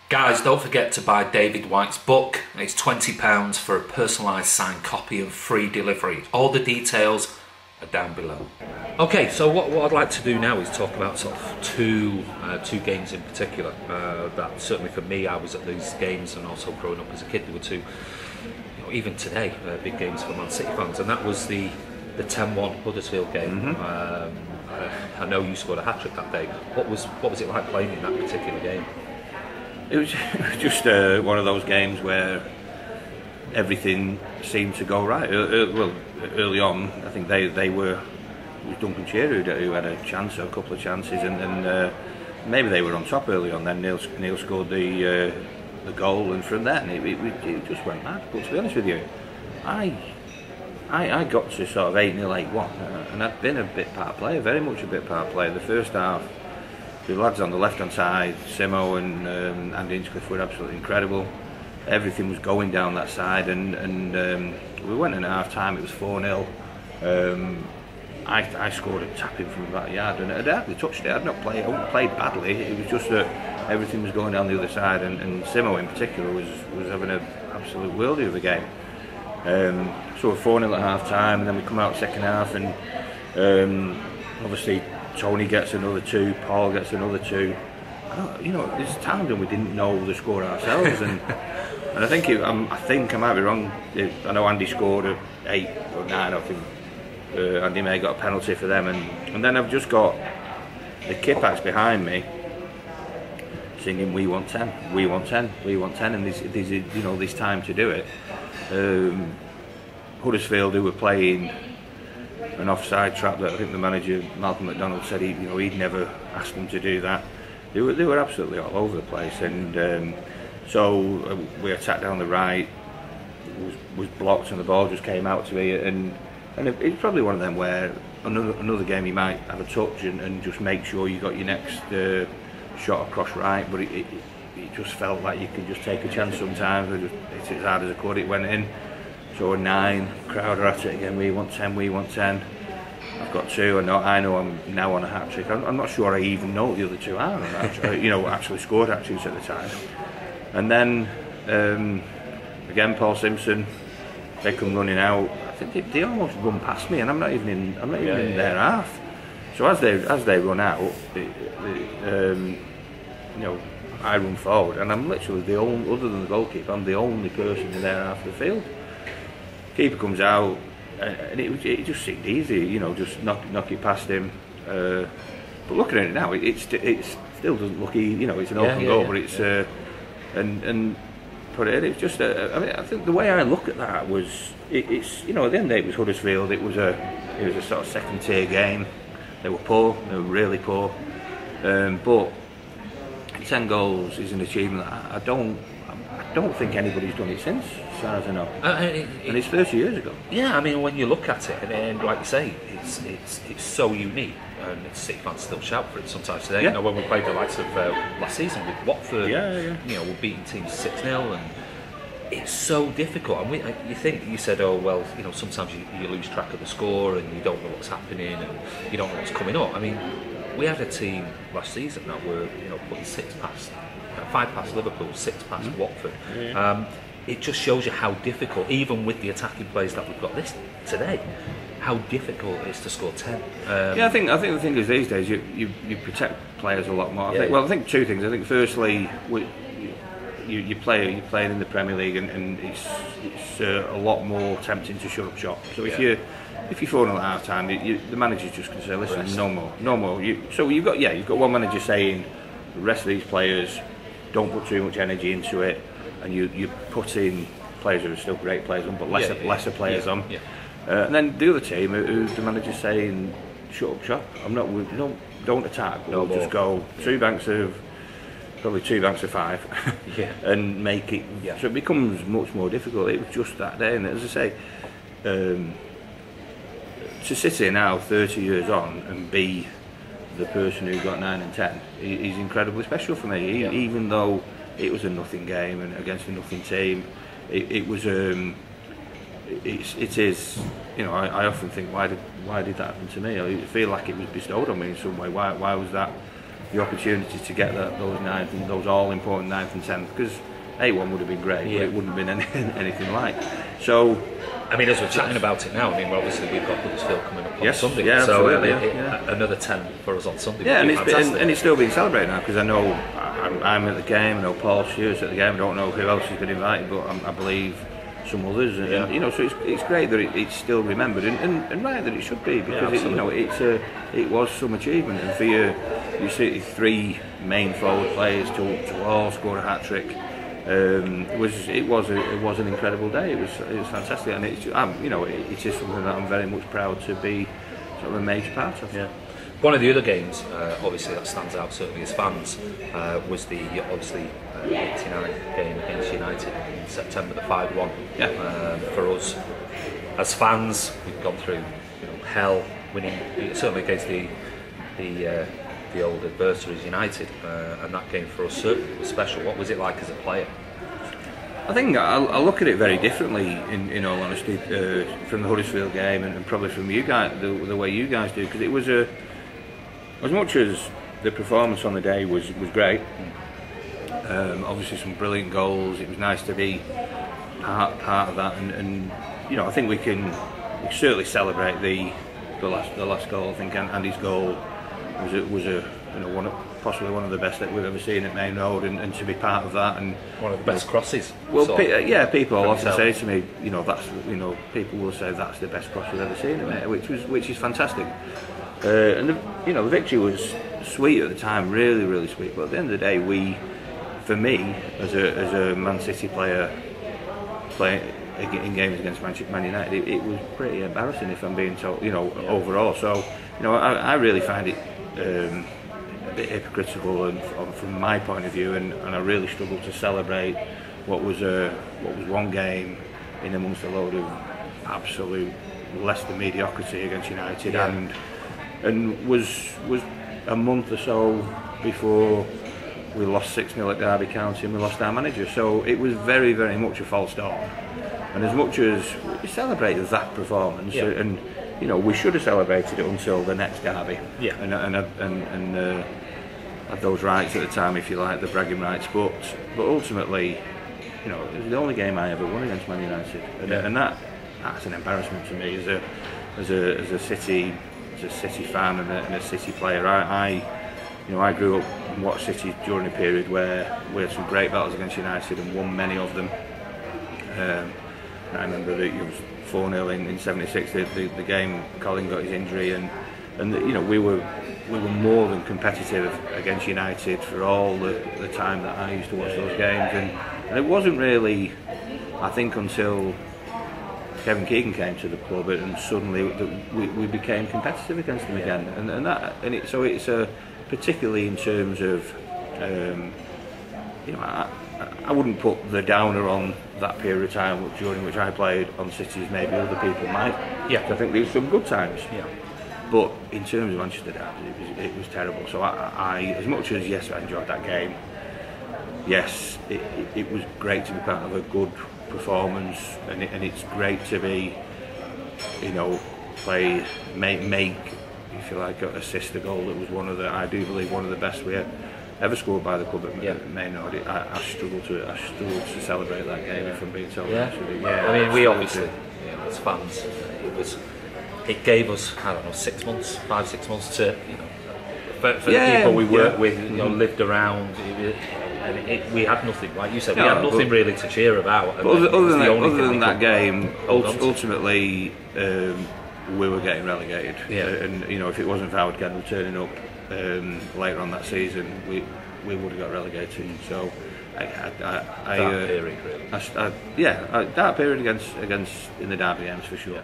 Guys, don't forget to buy David White's book. It's £20 for a personalised signed copy and free delivery. All the details are down below. Okay, so what I'd like to do now is talk about sort of two games in particular. That certainly for me, I was at these games, and also growing up as a kid, there were two, even today, big games for Man City fans, and that was the 10-1 Huddersfield game. I know you scored a hat-trick that day. What was it like playing in that particular game? It was just one of those games where everything seemed to go right. Well, early on, I think it was Duncan Shearer who had a chance, or a couple of chances, and maybe they were on top early on. Then Neil scored the goal, and from then it just went mad. But to be honest with you, I got to sort of 8-0, 8-1, and I'd been a bit part player, very much a bit part player. The first half, the lads on the left-hand side, Simo and Andy Hinchcliffe, were absolutely incredible. Everything was going down that side, and we went in at half-time. It was 4-0. I scored a tap-in from about a yard, and I'd hardly touched it. I hadn't played badly. It was just that everything was going down the other side, and Simo in particular was having an absolute worldie of a game. So we're 4-0 at half-time, and then we come out second half, and obviously Tony gets another 2, Paul gets another 2. There's times when we didn't know the score ourselves, and I think I might be wrong. I know Andy scored at 8 or 9. I think Andy May got a penalty for them, and then I've just got the Kipaks behind me singing "We want 10, we want 10, we want 10," and there's time to do it. Huddersfield, who were playing an offside trap that I think the manager Malcolm McDonald said he'd never asked them to do that. They were absolutely all over the place, and so we attacked down the right, was blocked, and the ball just came out to me, and it's probably one of them where another game you might have a touch and just make sure you got your next shot across right, but it just felt like you could just take a chance sometimes. It's as hard as I could. It went in. So a 9, crowd are at it again. We want 10, we want 10. I've got 2. I know I'm now on a hat trick. I'm not sure I even know what the other 2 are. Actually scored hat-tricks at the time. And then again, Paul Simpson. They come running out. I think they almost run past me, and I'm not even in their half. So as they run out, I run forward, and I'm literally the only, other than the goalkeeper, I'm the only person in their half of the field. Keeper comes out, and it just seemed easy, just knock it past him. But looking at it now, it still doesn't look easy. It's an open goal, but it's and put it in. It's just I think the way I look at that was it's at the end of the day, it was Huddersfield. It was a sort of second tier game. They were poor. They were really poor. But 10 goals is an achievement that I don't think anybody's done it since, as far as I know. And it's 30 years ago. Yeah, I mean, when you look at it, and like you say, it's so unique, and City fans still shout for it sometimes today. Yeah. When we played the likes of last season with Watford, we're beating teams 6-0, and it's so difficult. And you said, oh well, sometimes you lose track of the score, and you don't know what's happening, and you don't know what's coming up. I mean, we had a team last season that were putting 5 past Liverpool, 6 past Watford. It just shows you how difficult, even with the attacking players that we've got today, how difficult it is to score 10. I think the thing is these days you protect players a lot more. I think 2 things. I think firstly, you're playing in the Premier League, and it's a lot more tempting to shut up shop. So if you're 4-0 at half time, the manager's just going to say, listen, no more. So you've got one manager saying, the rest of these players, don't put too much energy into it, and you put in players who are still great players on, but lesser players on. And then the other team, who the manager's saying, shut up shop. Don't attack. We'll just go 2 banks of 5, and make it. So it becomes much more difficult. It was just that day, and as I say, to sit here now, 30 years on, and be the person who got 9 and 10 is incredibly special for me. Even though it was a nothing game and against a nothing team, it was. It is. I often think, why did that happen to me? I feel like it was bestowed on me in some way. Why was that? the opportunity to get those all important 9th and 10th, because 8-1 would have been great, but it wouldn't have been anything like. So, I mean, as we're chatting about it now, I mean, obviously we've got Huddersfield coming up on Sunday, so another 10 for us on Sunday. Yeah, and it's still being celebrated now, because I know I'm at the game, I know Paul Stewart's at the game, I don't know who else has been invited, but I believe some others, and you know, so it's great that it's still remembered, and right that it should be, because it was some achievement, and for you see 3 main forward players to all score a hat trick. It was an incredible day. It was fantastic, and it's you know, it is something that I'm very much proud to be sort of a major part of. Yeah. One of the other games, obviously that stands out certainly as fans, was the 89 game against United in September, the 5-1. Yeah. For us as fans, we've gone through, you know, hell winning, certainly against the old adversaries United, and that game for us certainly was special. What was it like as a player? I think I look at it very differently, in all honesty, from the Huddersfield game, and probably from you guys, the way you guys do, because it was as much as the performance on the day was great. Obviously some brilliant goals. It was nice to be part of that, and you know, I think we certainly celebrate the last goal. I think Andy's goal was you know, possibly one of the best that we've ever seen at Main Road, and to be part of that, and one of the best crosses. Well, people often say to me, you know, people will say that's the best cross we've ever seen at Main, which is fantastic. And the victory was sweet at the time, really, really sweet. But at the end of the day, for me, as a Man City player, playing in games against Man United, it was pretty embarrassing, if I'm being told, you know, overall. So, you know, I really find it a bit hypocritical, and from my point of view, and I really struggle to celebrate what was one game in amongst a load of absolute less than mediocrity against United, and was a month or so before we lost 6-0 at Derby County and we lost our manager. So it was very, very much a false start. And as much as we celebrated that performance, and you know, we should have celebrated it until the next derby, and had those rights at the time, if you like, the bragging rights. But ultimately, you know, it was the only game I ever won against Man United, and that's an embarrassment to me as a City fan and a City player. I grew up and watched City during a period where we had some great battles against United and won many of them. I remember that it was 4-0 in '76, the game Colin got his injury, and you know, we were more than competitive against United for all the time that I used to watch those games, and it wasn't really, I think, until Kevin Keegan came to the club and suddenly we became competitive against them again, so it's particularly in terms of you know, I wouldn't put the downer on that period of time during which I played on City as maybe other people might. I think there were some good times. But in terms of Manchester Derby, it was terrible. So I, as much as yes, I enjoyed that game. Yes, it was great to be part of a good performance, and it's great to be, you know, make, if you like, assist a goal that was I do believe one of the best we ever scored by the club at Main Road. I struggled to celebrate that game, if I'm being told. I mean, we obviously, as fans, it gave us, I don't know, 6 months, 5-6 months to, you know, for the people we worked with, you know, lived around. We had nothing, like you said, we had nothing really to cheer about. But other than that game, ultimately, we were getting relegated. And you know, if it wasn't for Howard Kendall turning up later on that season, we would have got relegated. So that period, really. That period against in the Derby games for sure.